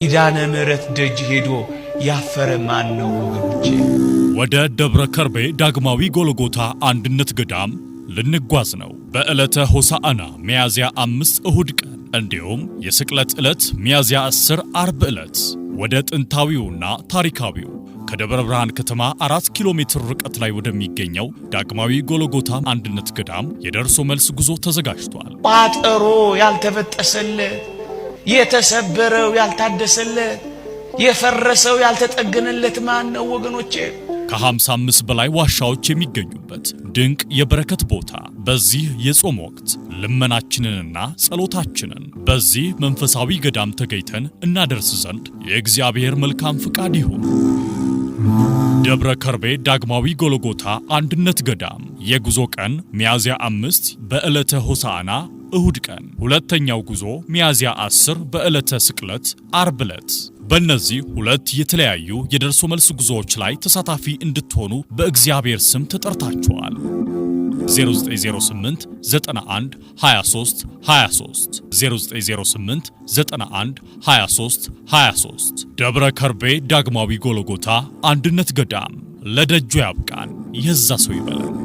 ኪዳነ ምሕረት ደጅ ሄዶ ያፈረ ማን ነው ወገኖቼ? ወደ ደብረ ከርቤ ዳግማዊ ጎልጎታ አንድነት ገዳም ልንጓዝ ነው። በዕለተ ሆሳዕና ሚያዝያ 5 እሁድ ቀን እንዲሁም የስቅለት ዕለት ሚያዝያ 10 አርብ ዕለት ወደ ጥንታዊውና ታሪካዊው ከደብረ ብርሃን ከተማ 4 ኪሎ ሜትር ርቀት ላይ ወደሚገኘው ዳግማዊ ጎልጎታ አንድነት ገዳም የደርሶ መልስ ጉዞ ተዘጋጅቷል። ቋጠሮ ያልተበጠሰለት፣ የተሰበረው ያልታደሰለት፣ የፈረሰው ያልተጠገነለት ማን ነው ወገኖቼ? ከ55 በላይ ዋሻዎች የሚገኙበት ድንቅ የበረከት ቦታ። በዚህ የጾም ወቅት ልመናችንንና ጸሎታችንን በዚህ መንፈሳዊ ገዳም ተገኝተን እናደርስ ዘንድ የእግዚአብሔር መልካም ፍቃድ ይሁን። ደብረ ከርቤ ዳግማዊ ጎልጎታ አንድነት ገዳም የጉዞ ቀን ሚያዝያ 5 በዕለተ ሆሳዕና እሁድ ቀን፣ ሁለተኛው ጉዞ ሚያዝያ 10 በዕለተ ስቅለት አርብ ዕለት። በእነዚህ ሁለት የተለያዩ የደርሶ መልስ ጉዞዎች ላይ ተሳታፊ እንድትሆኑ በእግዚአብሔር ስም ተጠርታችኋል። 0908 91 23 23 0908 91 23 23 ደብረ ከርቤ ዳግማዊ ጎልጎታ አንድነት ገዳም ለደጁ ያብቃን፣ የዛ ሰው ይበለን።